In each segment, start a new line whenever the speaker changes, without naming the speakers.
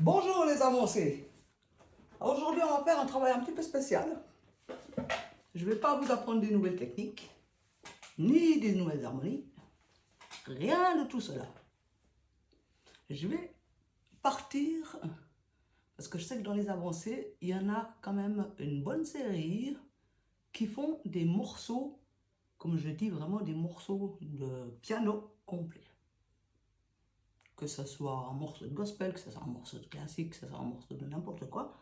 Bonjour les avancés. Aujourd'hui, on va faire un travail un petit peu spécial. Je ne vais pas vous apprendre des nouvelles techniques, ni des nouvelles harmonies, rien de tout cela. Je vais partir, parce que je sais que dans les avancées, il y en a quand même une bonne série qui font des morceaux, comme je dis, vraiment des morceaux de piano complet. Que ce soit un morceau de gospel, que ce soit un morceau de classique, que ce soit un morceau de n'importe quoi.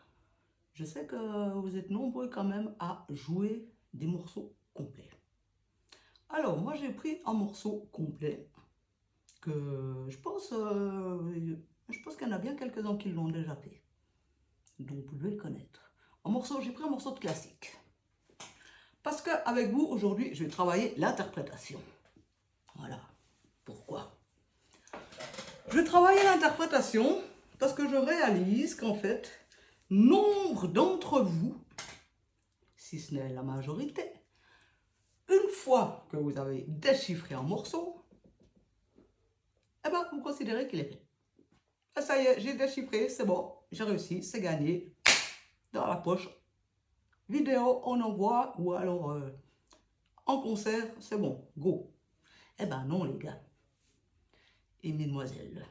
Je sais que vous êtes nombreux quand même à jouer des morceaux complets. Alors, moi j'ai pris un morceau complet que je pense qu'il y en a bien quelques-uns qui l'ont déjà fait. Donc vous devez le connaître. J'ai pris un morceau de classique. Parce qu'avec vous, aujourd'hui, je vais travailler l'interprétation. Voilà. Pourquoi? Je vais travailler l'interprétation parce que je réalise qu'en fait, nombre d'entre vous, si ce n'est la majorité, une fois que vous avez déchiffré un morceau, eh ben, vous considérez qu'il est fait. Et ça y est, j'ai déchiffré, c'est bon, j'ai réussi, c'est gagné, dans la poche. Vidéo, on envoie, ou alors en concert, c'est bon, go. Eh ben non les gars et mesdemoiselles.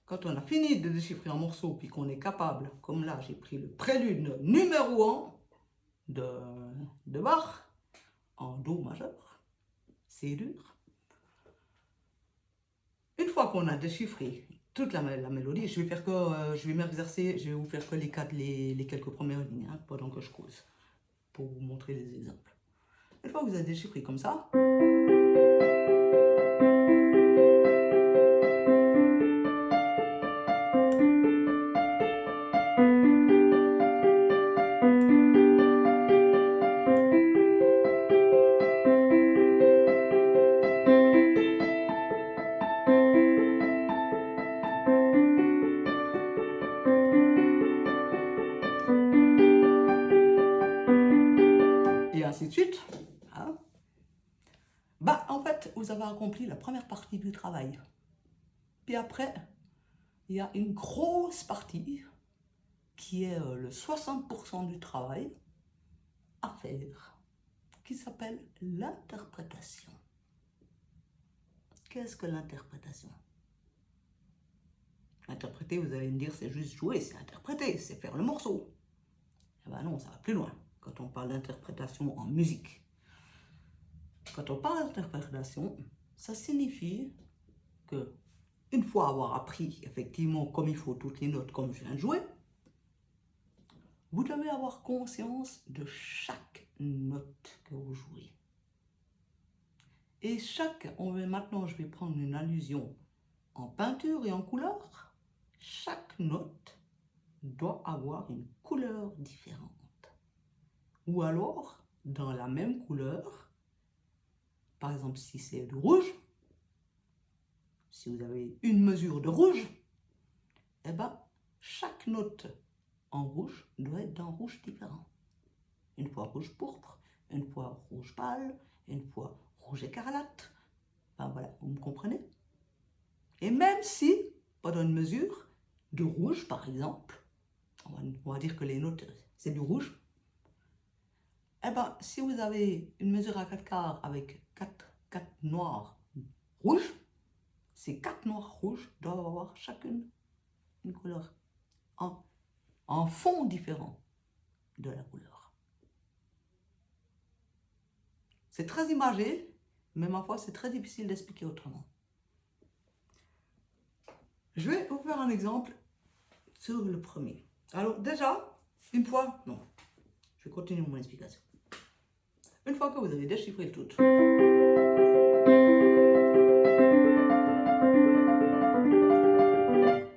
Quand on a fini de déchiffrer un morceau, puis qu'on est capable, comme là j'ai pris le prélude numéro 1 de Bach, en Do majeur, c'est dur. Une fois qu'on a déchiffré toute la mélodie, je vais m'exercer, je vais vous faire que les quelques premières lignes pendant que je cause, pour vous montrer des exemples. Une fois que vous avez déchiffré comme ça, et ainsi de suite, hein, bah en fait, vous avez accompli la première partie du travail. Puis après, il y a une grosse partie qui est le 60% du travail à faire, qui s'appelle l'interprétation. Qu'est-ce que l'interprétation? Interpréter, vous allez me dire, c'est juste jouer, c'est interpréter, c'est faire le morceau. Eh ben non, ça va plus loin quand on parle d'interprétation en musique. Quand on parle d'interprétation, ça signifie que, une fois avoir appris effectivement comme il faut toutes les notes comme je viens de jouer, vous devez avoir conscience de chaque note que vous jouez. Et maintenant je vais prendre une allusion en peinture et en couleur. Chaque note doit avoir une couleur différente. Ou alors, dans la même couleur, par exemple si c'est du rouge, si vous avez une mesure de rouge, eh ben, chaque note en rouge doit être d'un rouge différent. Une fois rouge pourpre, une fois rouge pâle, une fois rouge écarlate. Enfin voilà, vous me comprenez? Et même si, pendant une mesure de rouge par exemple, on va dire que les notes c'est du rouge, eh ben, si vous avez une mesure à 4 quarts avec 4 noirs rouges, ces 4 noirs rouges doivent avoir chacune une couleur en fond différent de la couleur. C'est très imagé, mais ma foi, c'est très difficile d'expliquer autrement. Je vais vous faire un exemple sur le premier. Alors déjà, une fois, non, je vais continuer mon explication. Une fois que vous avez déchiffré le tout,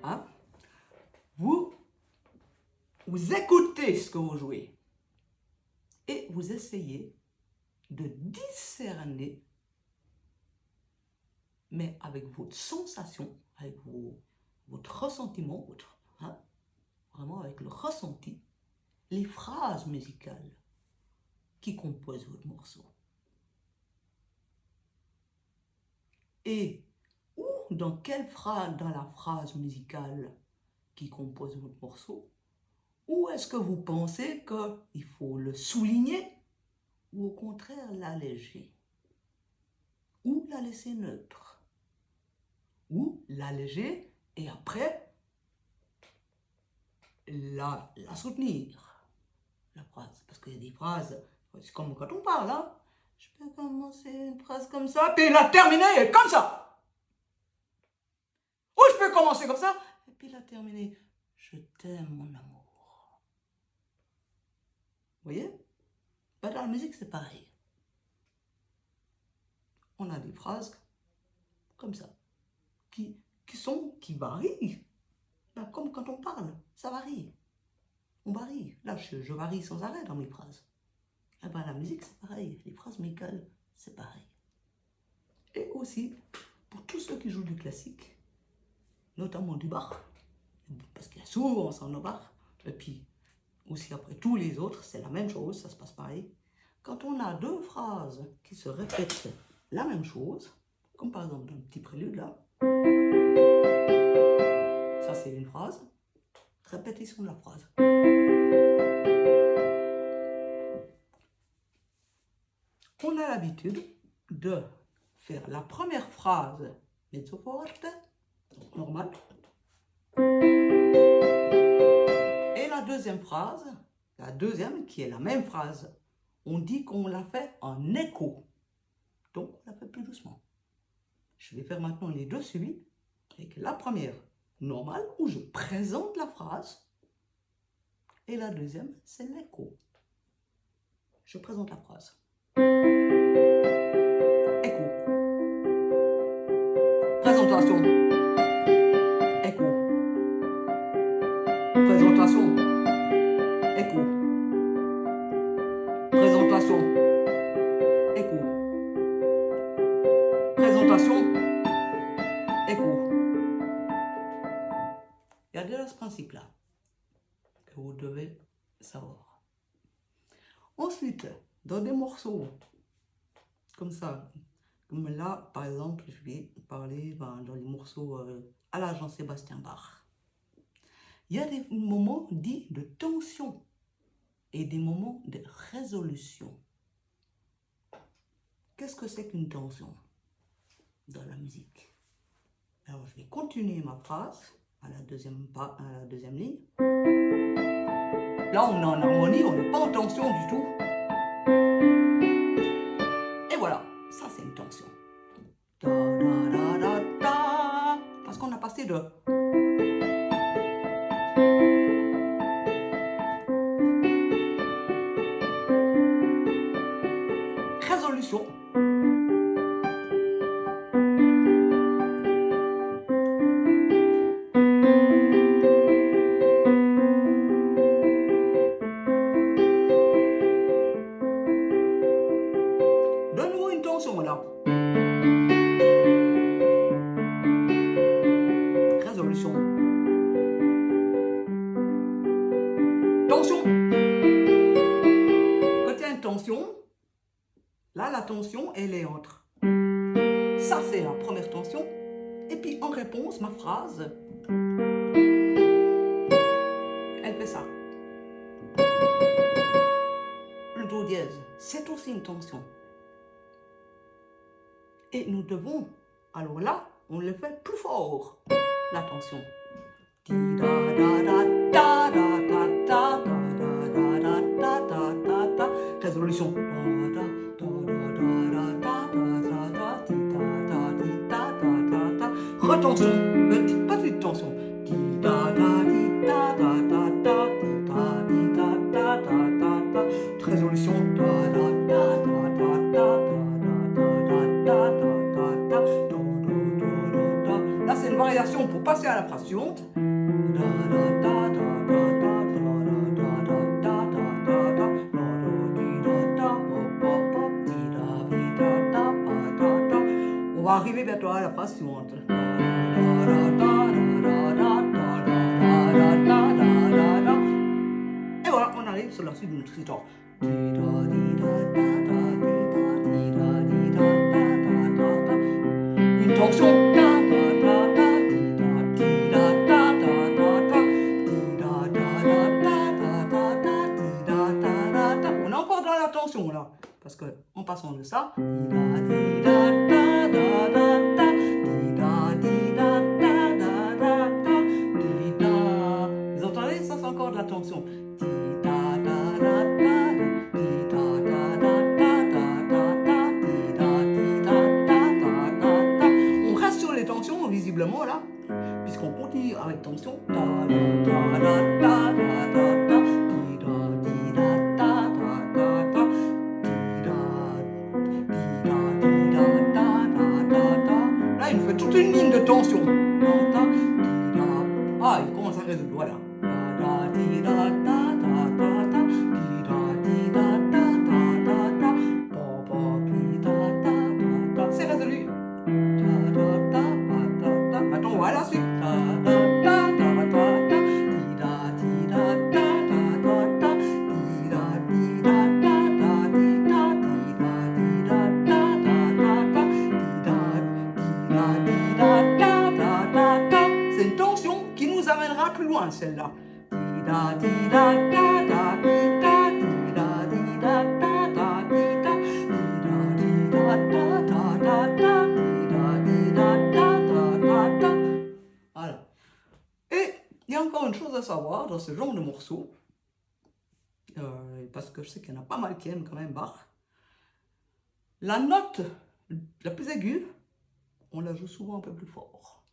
hein, vous écoutez ce que vous jouez et vous essayez de discerner, mais avec votre sensation, avec votre ressentiment, vraiment avec le ressenti, les phrases musicales qui composent votre morceau. Et où, dans la phrase musicale, qui compose votre morceau? Ou est-ce que vous pensez qu'il faut le souligner ou au contraire l'alléger? Ou la laisser neutre? Ou l'alléger et après la soutenir, la phrase. Parce qu'il y a des phrases, c'est comme quand on parle, hein. Je peux commencer une phrase comme ça, puis la terminer comme ça. Ou je peux commencer comme ça, et puis la terminer. Je t'aime, mon amour. Vous voyez? Ben, dans la musique, c'est pareil. On a des phrases comme ça, qui varient. Ben, comme quand on parle, ça varie. On varie. Là, je varie sans arrêt dans mes phrases. Eh ben, la musique, c'est pareil. Les phrases musicales, c'est pareil. Et aussi, pour tous ceux qui jouent du classique, notamment du Bach, parce qu'il y a souvent ça en Bach, et puis aussi après tous les autres, c'est la même chose, ça se passe pareil. Quand on a deux phrases qui se répètent la même chose, comme par exemple dans le petit prélude là, ça c'est une phrase, répétition de la phrase. On a l'habitude de faire la première phrase mezzo forte, normal, et la deuxième phrase, la deuxième qui est la même phrase, on dit qu'on l'a fait en écho, donc on la fait plus doucement. Je vais faire maintenant les deux suivis, avec la première normale où je présente la phrase, et la deuxième c'est l'écho. Je présente la phrase. Écho. Présentation. Écho. Présentation. Écho. Présentation. Écho. Présentation. Écho. Il y a déjà ce principe-là que vous devez savoir. Ensuite, dans des morceaux comme ça, comme là, par exemple, je vais parler dans les morceaux à la Jean-Sébastien Bach. Il y a des moments dits de tension et des moments de résolution. Qu'est-ce que c'est qu'une tension dans la musique? Alors, je vais continuer ma phrase à la deuxième ligne. Là, on est en harmonie, on n'est pas en tension du tout. Et voilà, ça c'est une tension. Da, da, da, da, da. Parce qu'on a passé de... résolution. De nouveau une tension là. Résolution. Tension. Quand il y a une tension, là la tension elle est entre. Ça c'est la première tension. Et puis en réponse, ma phrase, elle fait ça. Le do dièse, c'est aussi une tension. Et nous devons, alors là, on le fait plus fort, la tension. Résolution. Retention, petite tension. Résolution. Là, c'est une variation pour passer à la phrase suivante. On va arriver bientôt à la phrase suivante. Et voilà, on arrive sur la suite de notre histoire. Une tension. façon de ça. Di da da da da da. Di da da da da da. Di da. Vous entendez? Ça c'est encore de la tension. Di da da da da da. Di da da da da da da da. Di da da da da da. On reste sur les tensions visiblement là, puisqu'on continue avec tension. Da da da da da da da. Di da da da da da. Là, il me fait toute une ligne de tension. Ah, il commence à résoudre, voilà. C'est résolu. Maintenant, on va à la suite. C'est une tension qui nous amènera plus loin, celle-là. Voilà. Et il y a encore une chose à savoir dans ce genre de morceau, parce que je sais qu'il y en a pas mal qui aiment quand même Bach. La note la plus aiguë, on la joue souvent un peu plus fort.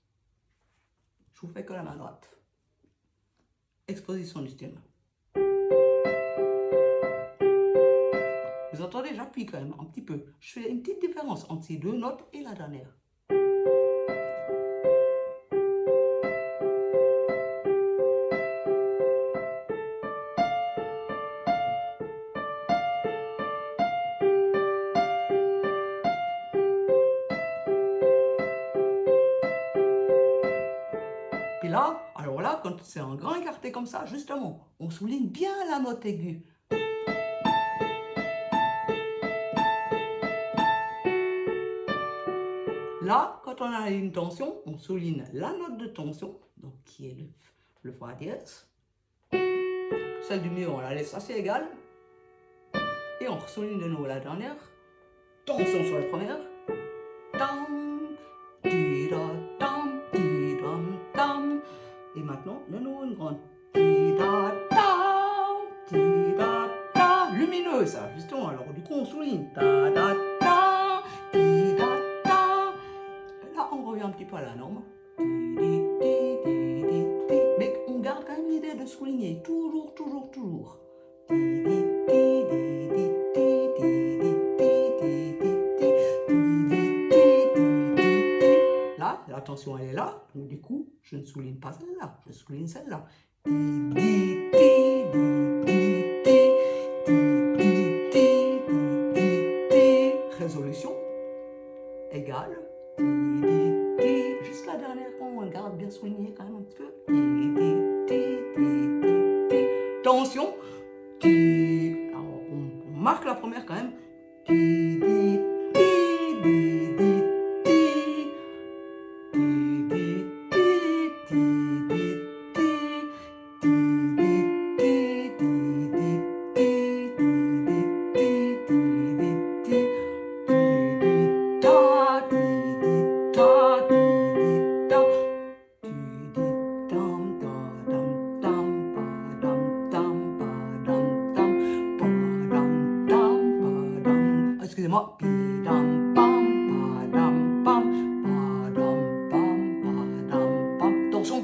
Je vous fais que la main droite. Exposition du stem. Vous entendez, j'appuie quand même un petit peu. Je fais une petite différence entre ces deux notes et la dernière. Puis là, alors là, quand c'est un grand écarté comme ça, justement, on souligne bien la note aiguë. Là, quand on a une tension, on souligne la note de tension, donc qui est le fa dièse. Celle du milieu, on la laisse assez égale. Et on souligne de nouveau la dernière. Tension sur la première. Tam, di da, tam, di dam, tam. Et maintenant, de nouveau une grande. Di da, tam, di da, da. Lumineux, ça, justement. Alors, du coup, on souligne. Da, da, da, di da, da. Là, on revient un petit peu à la norme. Mais on garde quand même l'idée de souligner. Toujours, toujours, toujours. Là, la tension elle est là, donc du coup, je ne souligne pas celle-là, je souligne celle-là. Résolution égale. Juste la dernière, on garde bien souligné quand même un petit peu. Tension. Alors, on marque la première quand même. Excusez-moi. Tension.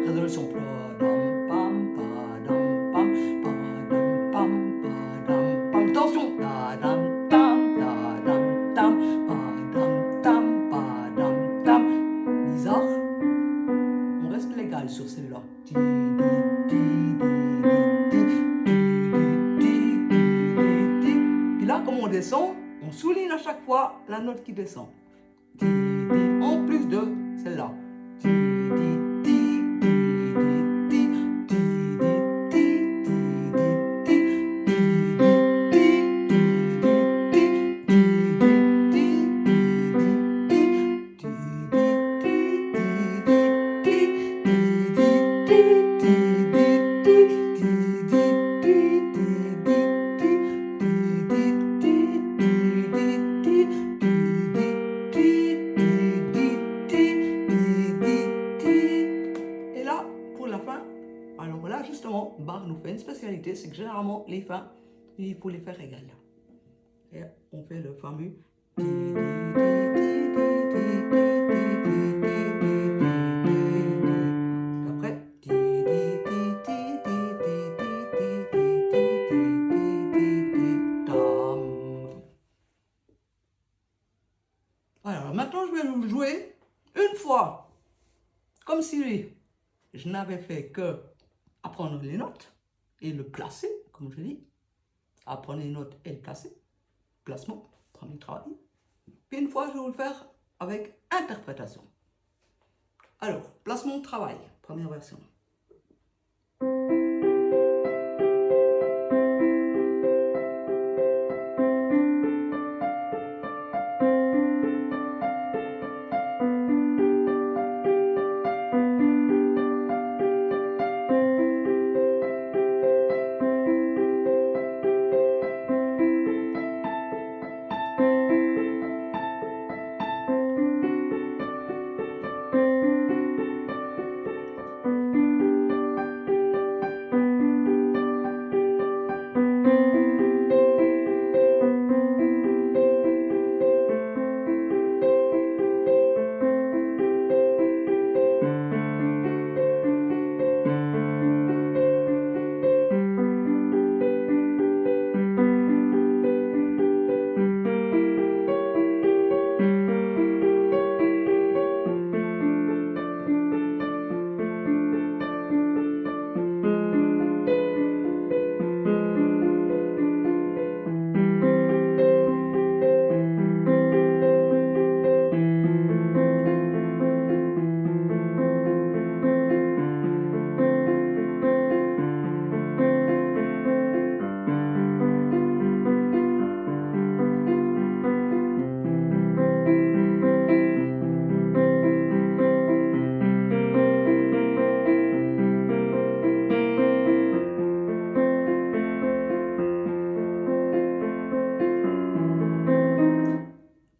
Résolution. Tension. Bizarre. On reste légal sur celle-là. Puis là, comme on descend, on souligne à chaque fois la note qui descend. En plus de celle-là. spécialité, c'est que généralement, les fins, il faut les faire égales. Et on fait le fameux. Après. Alors maintenant, je vais vous jouer une fois, comme si je n'avais fait que apprendre les notes et le placer, comme je dis. Apprendre les notes et le placer. Placement, premier travail. Puis une fois, je vais vous le faire avec interprétation. Alors, placement, travail, première version.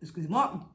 Excusez-moi.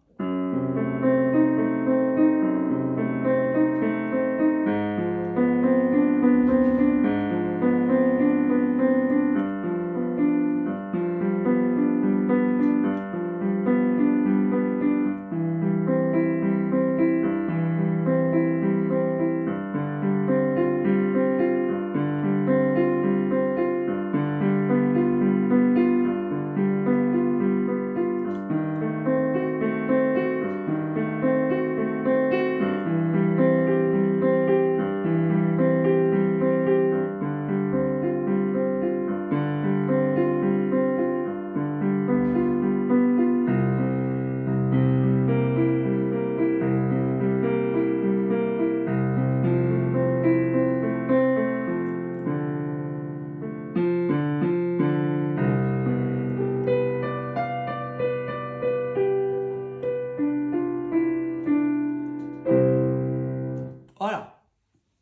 Voilà.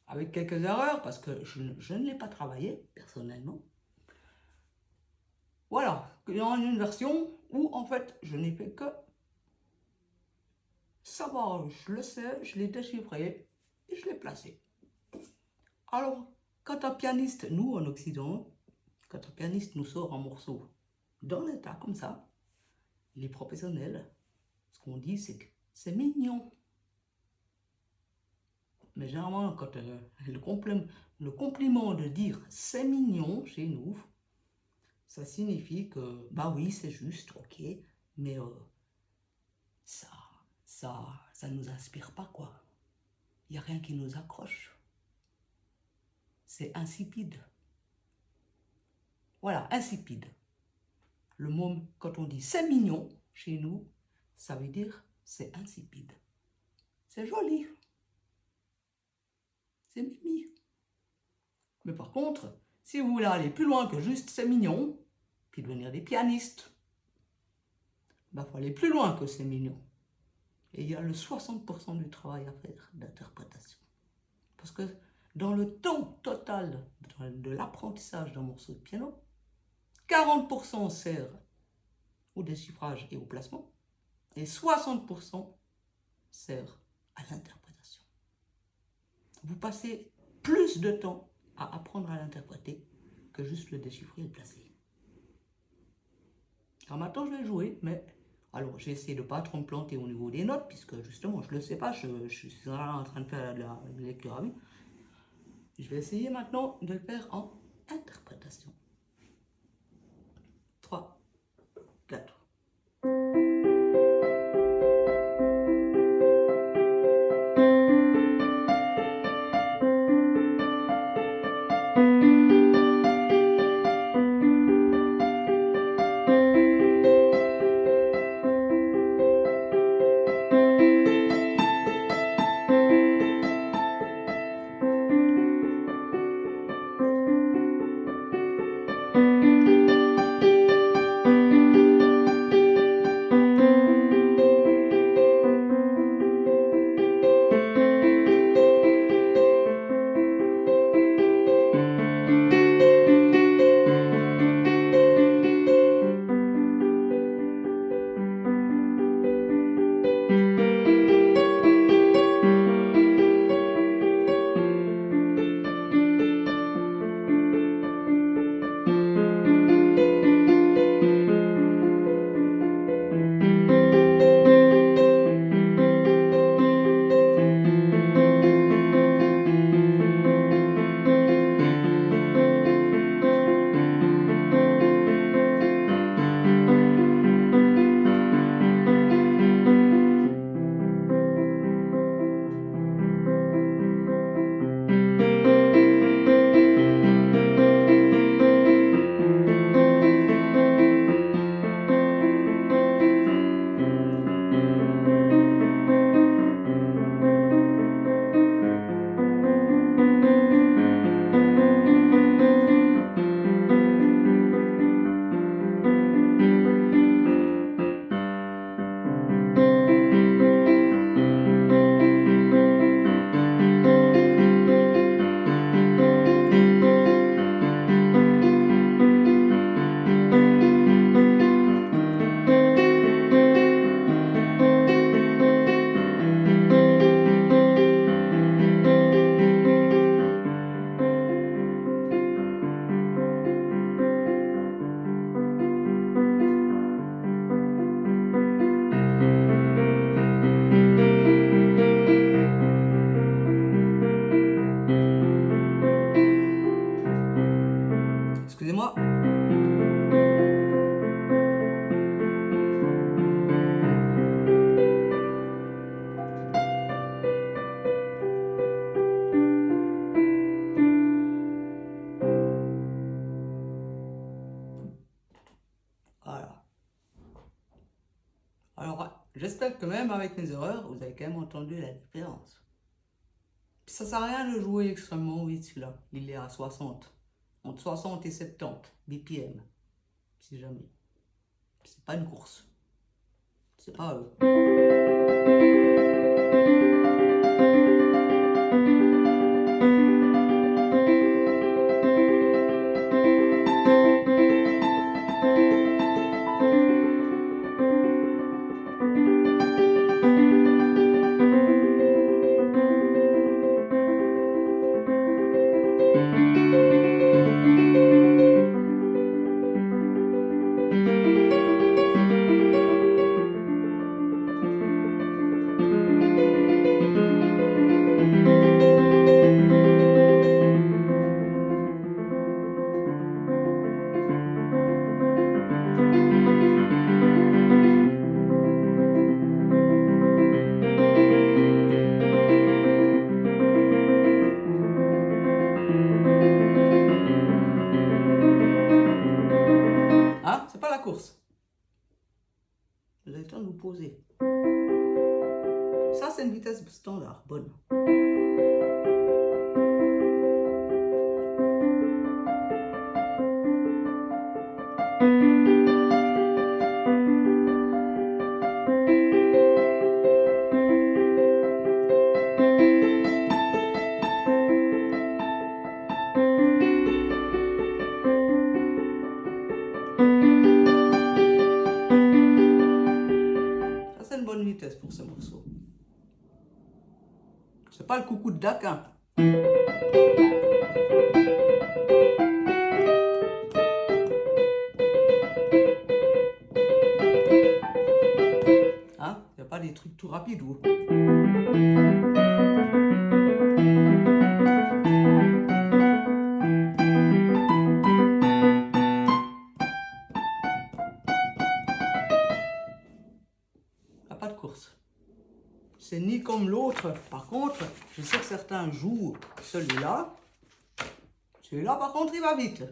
Avec quelques erreurs, parce que je ne l'ai pas travaillé, personnellement. Voilà. Il y a une version où, en fait, je n'ai fait que savoir, je le sais, je l'ai déchiffré et je l'ai placé. Alors, quand un pianiste, nous, en Occident, quand un pianiste nous sort un morceau dans l'état comme ça, les professionnels, ce qu'on dit, c'est que c'est mignon. Mais généralement, quand le compliment de dire c'est mignon chez nous, ça signifie que, bah oui, c'est juste, ok, mais ça nous inspire pas, quoi. Il n'y a rien qui nous accroche. C'est insipide. Voilà, insipide. Le mot, quand on dit c'est mignon, chez nous, ça veut dire c'est insipide. C'est joli. C'est mimi. Mais par contre, si vous voulez aller plus loin que juste c'est mignon, puis devenir des pianistes, il faut aller plus loin que c'est mignon. Et il y a le 60% du travail à faire d'interprétation. Parce que dans le temps total de l'apprentissage d'un morceau de piano, 40% sert au déchiffrage et au placement, et 60% sert à l'interprétation. Vous passez plus de temps à apprendre à l'interpréter que juste le déchiffrer et le placer. Alors maintenant, je vais jouer, mais... Alors, j'ai essayé de ne pas trop me planter au niveau des notes, puisque justement, je ne le sais pas, je suis en train de faire de la lecture à vue. Je vais essayer maintenant de le faire en interprétation. 3, 4. Excusez-moi. Voilà. Alors, j'espère que même avec mes erreurs, vous avez quand même entendu la différence. Ça sert à rien de jouer extrêmement vite celui-là. Il est à 60. Entre 60 et 70 BPM. Si jamais. C'est pas une course. C'est pas eux. Hein? C'est pas la course. Vous avez le temps de vous poser. Ça, c'est une vitesse standard, bonne. Ça, c'est une bonne vitesse pour ce morceau. C'est pas le coucou de Dakin. des trucs tout rapides. Pas de course. C'est ni comme l'autre. Par contre, je sais que certains jouent celui-là. Celui-là, par contre, il va vite.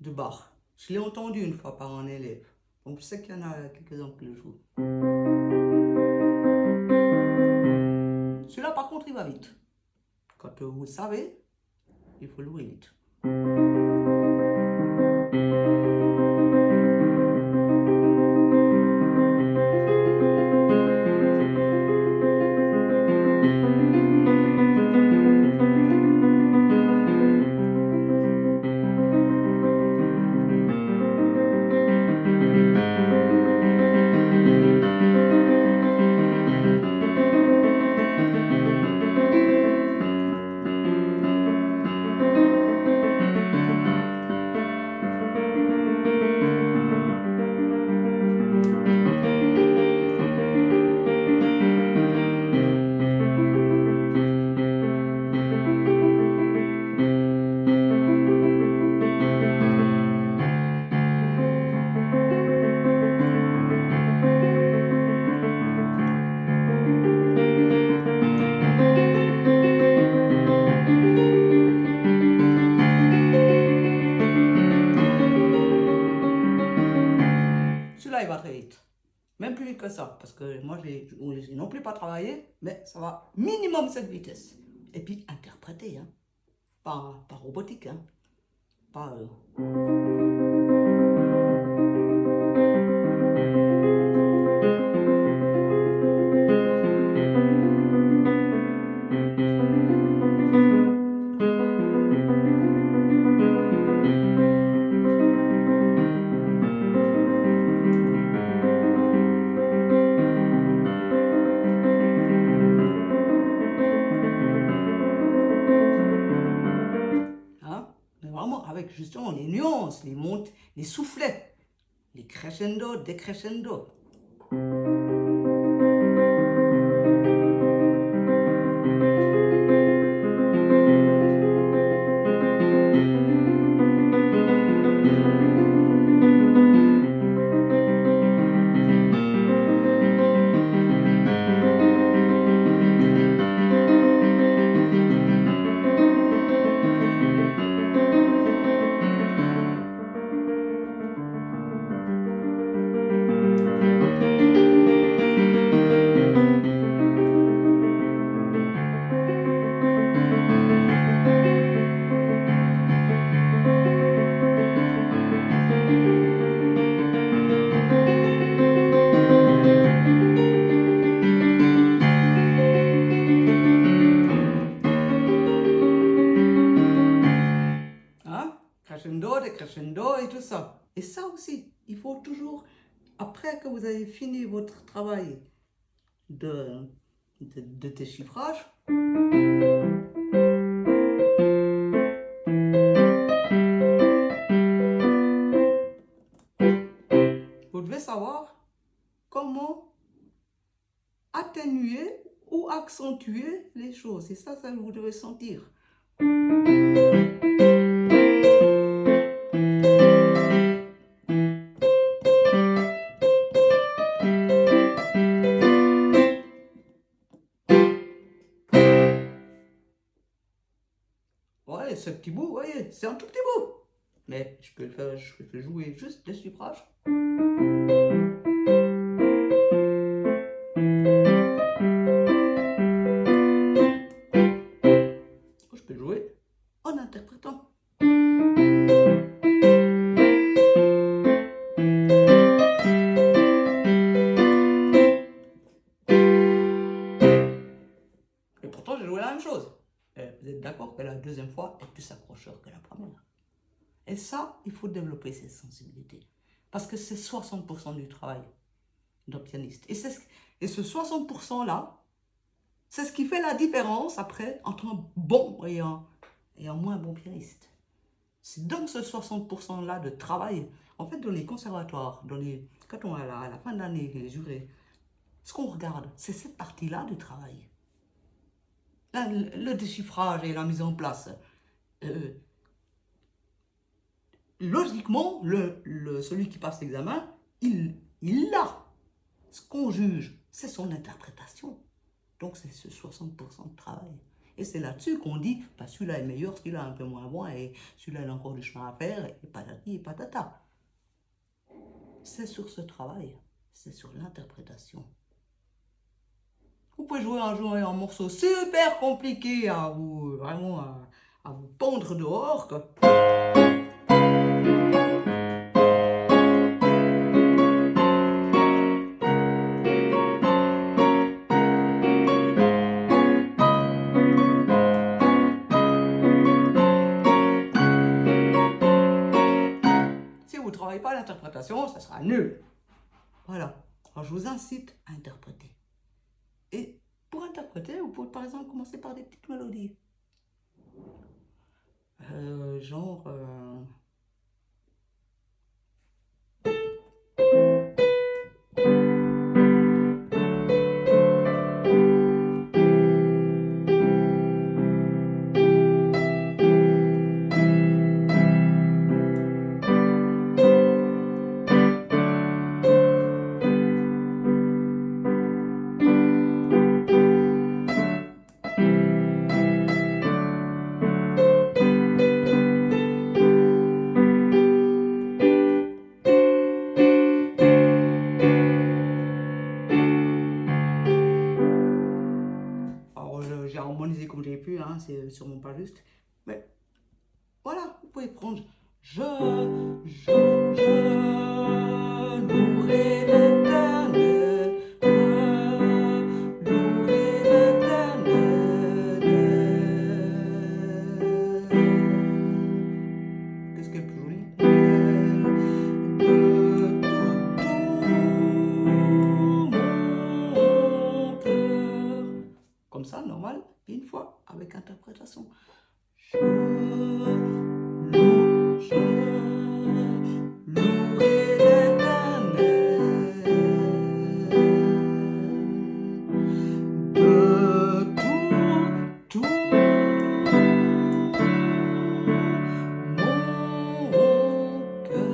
De Bach. Je l'ai entendu une fois par un élève. Donc, je sais qu'il y en a quelques-uns qui le jouent. Celui-là, par contre, il va vite. Quand vous le savez, il faut jouer vite. Celui-là, il va très vite. Même plus vite que ça. Parce que moi, je n'ai non plus pas travaillé, mais ça va minimum cette vitesse. Et puis, interpréter, hein. Pas robotique, hein. Pas... Vraiment avec justement les nuances, les montes, les soufflets, les crescendo, décrescendo. Crescendo, décrescendo et tout ça. Et ça aussi, il faut toujours, après que vous avez fini votre travail de déchiffrage, vous devez savoir comment atténuer ou accentuer les choses. Et ça vous devez sentir. Ouais, ce petit bout, vous voyez, c'est un tout petit bout. Mais je peux le faire, je peux jouer juste des suffrages. Je peux jouer en interprétant. Et pourtant, j'ai joué la même chose. Vous êtes d'accord que la deuxième fois est plus accrocheur que la première. Et ça, il faut développer cette sensibilité. Parce que c'est 60% du travail d'un pianiste. Et ce 60%-là, c'est ce qui fait la différence après entre un bon et un moins bon pianiste. C'est dans ce 60%-là de travail. En fait, dans les conservatoires, quand on est à la fin de l'année, les jurés, Ce qu'on regarde, c'est cette partie-là du travail. Là, le déchiffrage et la mise en place. Logiquement, celui qui passe l'examen, il l'a. Ce qu'on juge, c'est son interprétation. Donc, c'est ce 60% de travail. Et c'est là-dessus qu'on dit, bah, celui-là est meilleur, celui-là un peu moins bon, et celui-là il a encore du chemin à faire, et patati et patata. C'est sur ce travail, c'est sur l'interprétation. Vous pouvez jouer un morceau super compliqué à vous, vraiment à vous pendre dehors, quoi. Si vous ne travaillez pas l'interprétation, ça sera nul. Voilà. Alors, je vous incite à interpréter. Et pour interpréter, vous pouvez par exemple commencer par des petites mélodies. Genre... j'ai harmonisé comme j'ai pu, hein, c'est sûrement pas juste. Mais voilà, vous pouvez prendre je louerai l'Éternel, je louerai l'Éternel. Qu'est-ce qui est plus joli? De tout mon cœur. Comme ça, normal, une fois, avec interprétation. Je louerai l'Éternel de tout mon cœur.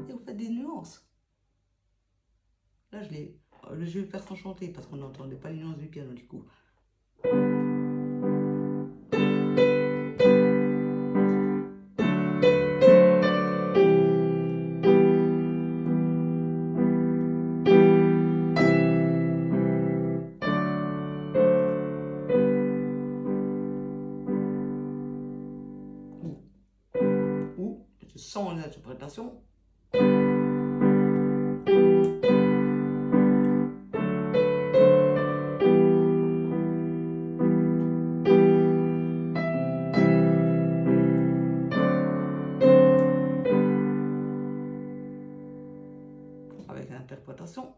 Et vous faites des nuances. Là, je vais le faire sans chanter parce qu'on n'entendait pas les nuances du piano du coup. Ou sans interprétation. Avec l'interprétation.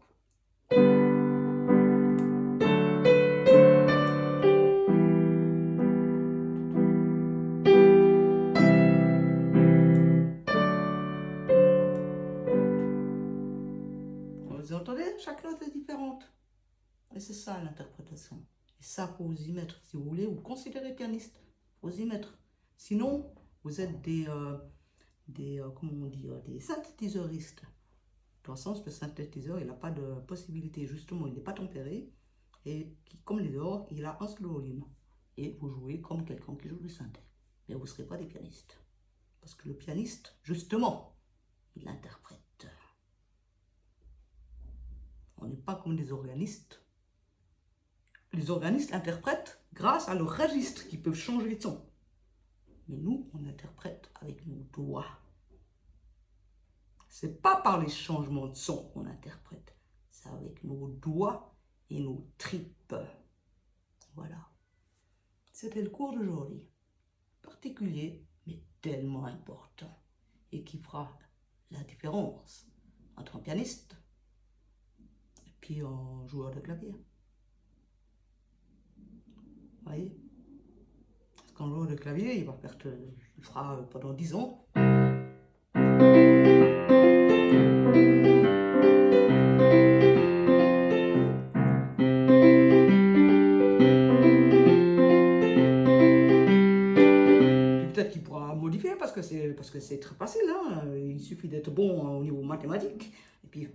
Vous entendez, chaque note est différente. Et c'est ça l'interprétation. Et ça, il faut vous y mettre. Si vous voulez vous considérez pianiste, il faut vous y mettre. Sinon, vous êtes comment on dit, des synthétiseuristes. Dans le sens que le synthétiseur, il n'a pas de possibilité, justement, il n'est pas tempéré. Et comme les dehors, il a un seul volume. Et vous jouez comme quelqu'un qui joue du synthé. Mais vous ne serez pas des pianistes. Parce que le pianiste, justement, il interprète. On n'est pas comme des organistes. Les organistes interprètent grâce à leurs registres qui peuvent changer de son. Mais nous, on interprète avec nos doigts. C'est pas par les changements de son qu'on interprète. C'est avec nos doigts et nos tripes. Voilà. C'était le cours d'aujourd'hui. Particulier, mais tellement important. Et qui fera la différence entre un pianiste et puis un joueur de clavier. Vous voyez? Parce qu'un joueur de clavier, il fera pendant 10 ans. parce que c'est très facile, hein. Il suffit d'être bon au niveau mathématique. Et puis...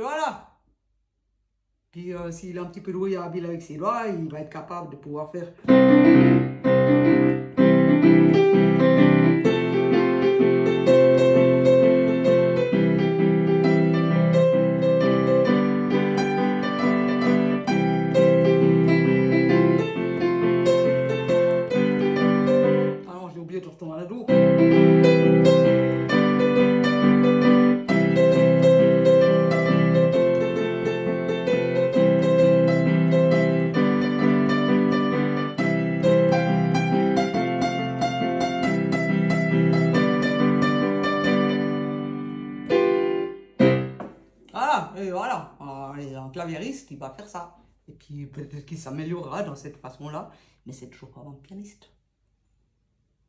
Voilà. Puis s'il est un petit peu doué et habile avec ses doigts, il va être capable de pouvoir faire... Ah non, j'ai oublié de retourner à la dos. Voilà, et voilà. Un claviériste, il va faire ça. Et puis peut-être qu'il s'améliorera dans cette façon-là, mais c'est toujours pas un pianiste.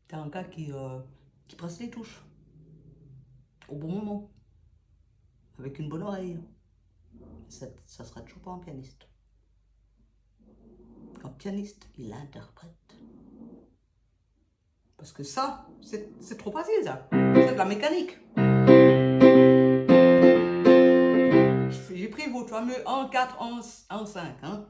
C'est un gars qui presse les touches au bon moment, avec une bonne oreille. Ça sera toujours pas un pianiste. Un pianiste, il interprète. Parce que ça, c'est trop facile, ça. C'est de la mécanique. J'ai pris votre fameux 1, 4, 1, 5. Hein.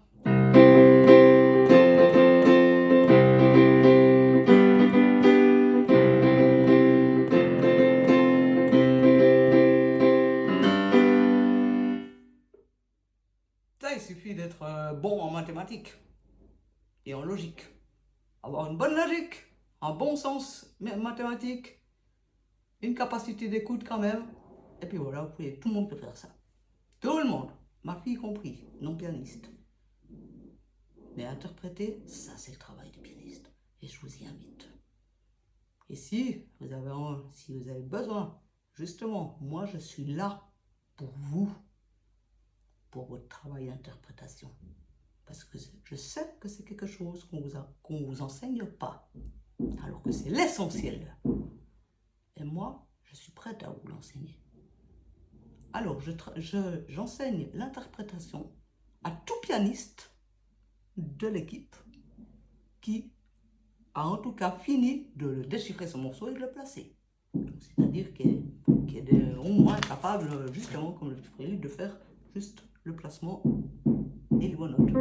Ça, il suffit d'être bon en mathématiques et en logique. Avoir une bonne logique, un bon sens mathématique, une capacité d'écoute quand même. Et puis voilà, tout le monde peut faire ça. Tout le monde, ma fille compris, non pianiste. Mais interpréter, ça c'est le travail du pianiste. Et je vous y invite. Et si vous avez besoin, justement, moi je suis là pour vous, pour votre travail d'interprétation. Parce que je sais que c'est quelque chose qu'on vous enseigne pas, alors que c'est l'essentiel. Et moi, je suis prête à vous l'enseigner. Alors, j'enseigne l'interprétation à tout pianiste de l'équipe qui a en tout cas fini de déchiffrer ce morceau et de le placer. C'est-à-dire qu'il est au moins capable, justement, comme le prélude, de faire juste le placement et les bonnes notes.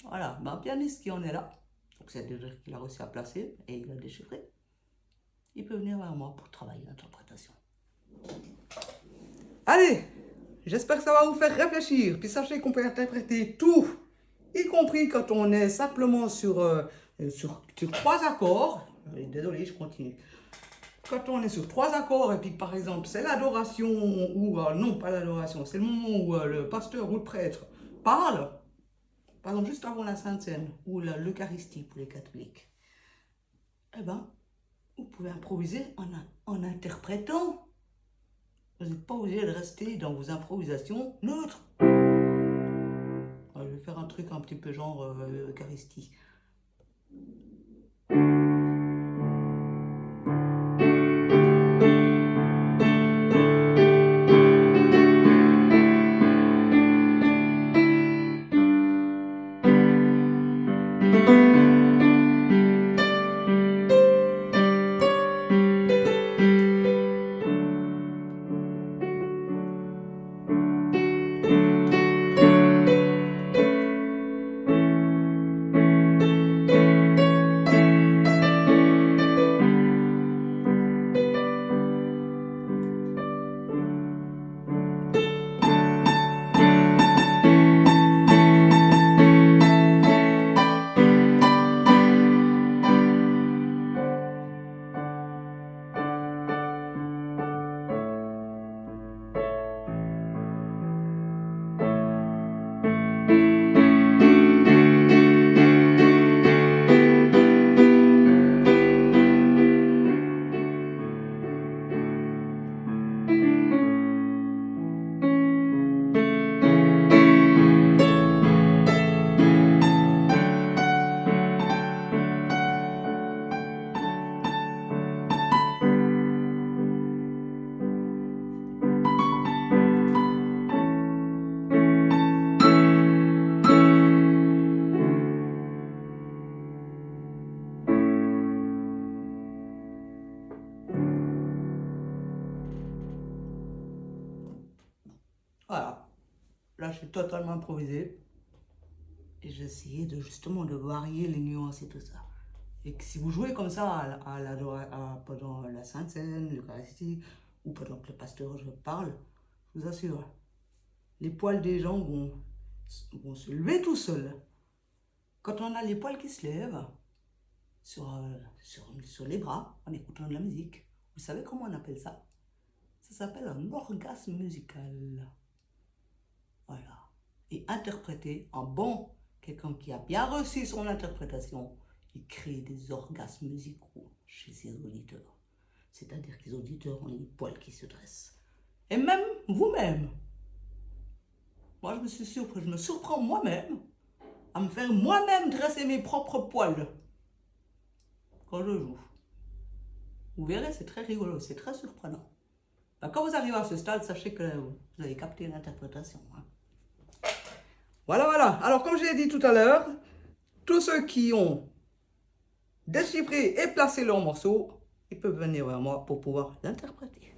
Voilà, un pianiste qui en est là, donc c'est-à-dire qu'il a réussi à placer et il a déchiffré, il peut venir vers moi pour travailler l'interprétation. Allez, j'espère que ça va vous faire réfléchir, puis sachez qu'on peut interpréter tout, y compris quand on est simplement sur 3 accords. Désolé, je continue. Quand on est sur 3 accords et puis par exemple c'est l'adoration ou non pas l'adoration, c'est le moment où le pasteur ou le prêtre parle, par exemple juste avant la Sainte Seine ou l'Eucharistie pour les catholiques, eh ben vous pouvez improviser en interprétant. Vous n'êtes pas obligé de rester dans vos improvisations neutres. Je vais faire un truc un petit peu genre Eucharistie. Là, je suis totalement improvisé. Et j'ai essayé de justement de varier les nuances et tout ça. Et que si vous jouez comme ça pendant la Sainte Seine, l'Eucharistie, ou pendant que le pasteur je parle, je vous assure, les poils des gens vont se lever tout seuls. Quand on a les poils qui se lèvent sur les bras en écoutant de la musique, vous savez comment on appelle ça? Ça s'appelle un orgasme musical. Voilà. Et interpréter en bon, quelqu'un qui a bien reçu son interprétation, il crée des orgasmes musicaux chez ses auditeurs. C'est-à-dire que les auditeurs ont les poils qui se dressent. Et même vous-même. Moi, je me surprends moi-même à me faire moi-même dresser mes propres poils quand je joue. Vous verrez, c'est très rigolo, c'est très surprenant. Ben, quand vous arrivez à ce stade, sachez que vous avez capté l'interprétation. Hein. Voilà, voilà. Alors, comme je l'ai dit tout à l'heure, tous ceux qui ont déchiffré et placé leur morceau, ils peuvent venir vers moi pour pouvoir l'interpréter.